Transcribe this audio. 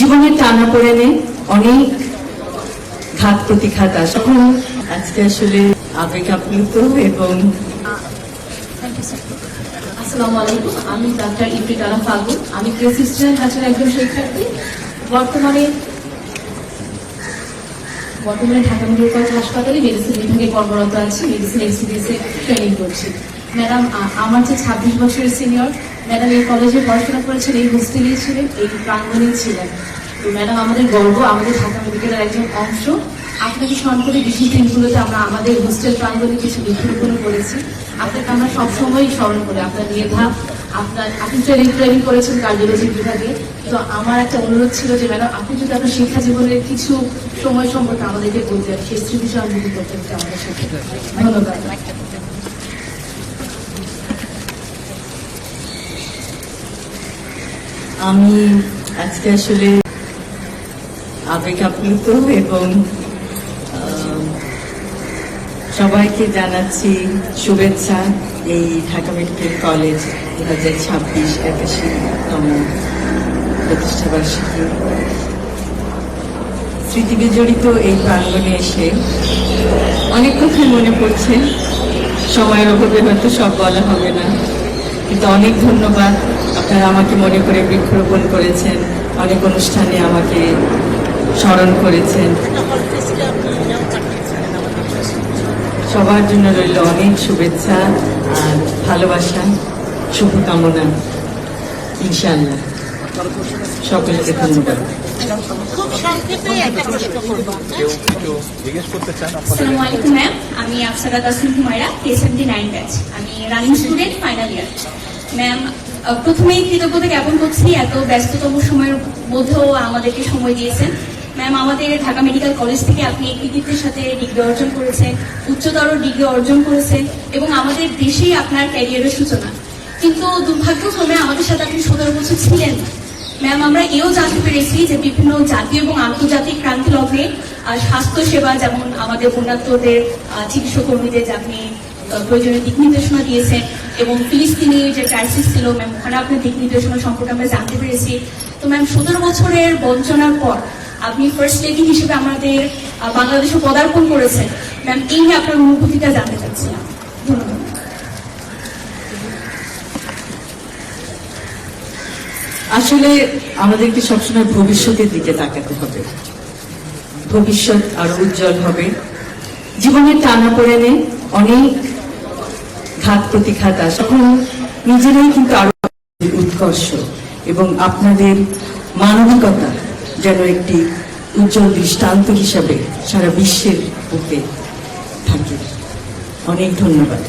জীবনের টানাপোড়েনে অনেক ঘাত প্রতিঘাত আসে, তখন আজকে আসলে আবেগ আপ্লুত এবং আসসালামু আলাইকুম, আমি ডাক্তার ইফরিত আলম ফাল্গুন। আমি প্রেসিডেন্ট ব্যাচের একজন শিক্ষার্থী। বর্তমানে ঢাকা মেডিকেল কলেজ হাসপাতালে মেডিসিন বিভাগে কর্মরত আছি। মেডিসিন এক্সিডিএস এ ট্রেনিং করছি। ম্যাডাম আমার যে 26 বছরের সিনিয়র, ম্যাডাম এই কলেজে পড়াশোনা করেছেন, এই হোস্টেলেই ছিলেন, এই প্রাঙ্গণেই ছিলেন। তো ম্যাডাম আমাদের গর্ব, আমাদের ঢাকা মেডিকেলের একজন অংশ। আপনাকে স্মরণ করে বিশেষ দিনগুলোতে আমরা আমাদের হোস্টেল প্রাঙ্গণে কিছু বৃক্ষরোপণ করেছি। আপনাকে আমরা সবসময়ই স্মরণ করি, আপনার মেধা, আপনি ট্রেনিং করেছেন কার্ডিওলজি বিভাগে। তো আমার একটা অনুরোধ ছিল যে ম্যাডাম আপনি যদি আপনার শিক্ষা জীবনের কিছু সময় সম্পর্কে আমাদেরকে বলতেন, সেই স্মৃতি সঞ্জীবী করতেন আমাদের সাথে। ধন্যবাদ। আমি আজকে আসলে আবেগ আপ্লুত এবং সবাইকে জানাচ্ছি শুভেচ্ছা। এই ঢাকা মেডিকেল কলেজ 2026 81তম প্রতিষ্ঠাবার্ষিকী স্মৃতি বিজড়িত এই প্রাঙ্গণে এসে অনেক কথাই মনে পড়ছে। সময়ের অভাবে হয়তো সব বলা হবে না, কিন্তু অনেক ধন্যবাদ। আপনারা আমাকে মনে করে বৃক্ষরোপণ করেছেন, অনেক অনুষ্ঠানে আমাকে স্মরণ করেছেন। সবার জন্য রইল অনেক শুভেচ্ছা আর ভালোবাসা, শুভকামনা। ইনশাআল্লাহ সকলকে ধন্যবাদ। আসসালামু আলাইকুম ম্যাম, আমি আফসারা তাসনিম হুমায়রা, K79 ব্যাচ। আমি running student, final year. Ma'am, প্রথমেই কৃতজ্ঞতা জ্ঞাপন করছি এত ব্যস্ততম সময়ের মধ্যেও আমাদেরকে সময় দিয়েছেন। ম্যাম, আমাদের ঢাকা মেডিকেল কলেজ থেকে আপনি কৃতিত্বের সাথে ডিগ্রি অর্জন করেছেন, উচ্চতর ডিগ্রি অর্জন করেছেন এবং আমাদের দেশেই আপনার ক্যারিয়ারের সূচনা। কিন্তু দুর্ভাগ্যক্রমে আমাদের সাথে আপনি 17 বছর ছিলেন না। ম্যাম, আমরা এও জানতে পেরেছি যে বিভিন্ন জাতীয় এবং আন্তর্জাতিক ক্রান্তি লগ্নে স্বাস্থ্য সেবা, যেমন আমাদের বন্যার্তদের চিকিৎসা কর্মীদের যে আপনি প্রয়োজনীয় দিক নির্দেশনা দিয়েছেন এবং ফিলিস্তিনি যে ক্রাইসিস ছিল ম্যাম, ওখানে আপনার দিক নির্দেশনা সম্পর্কে আমরা জানতে পেরেছি। তো ম্যাম, 17 বছরের বঞ্চনার পর আপনি ফার্স্ট লেডি হিসেবে আমাদের বাংলাদেশে পদার্পণ করেছেন। ম্যাম, এই নিয়ে আপনার অনুভূতিটা জানতে চাচ্ছিলাম। ধন্যবাদ। আসলে আমাদেরকে সবসময় ভবিষ্যতের দিকে তাকাতে হবে। ভবিষ্যৎ আরো উজ্জ্বল হবে। জীবনের টানাপোড়েনে অনেক ঘাত প্রতিঘাত আসে, তখন নিজেরাই কিন্তু আরো উৎকর্ষ এবং আপনাদের মানবিকতা যেন একটি উজ্জ্বল দৃষ্টান্ত হিসাবে সারা বিশ্বের বুকে থাকে। অনেক ধন্যবাদ।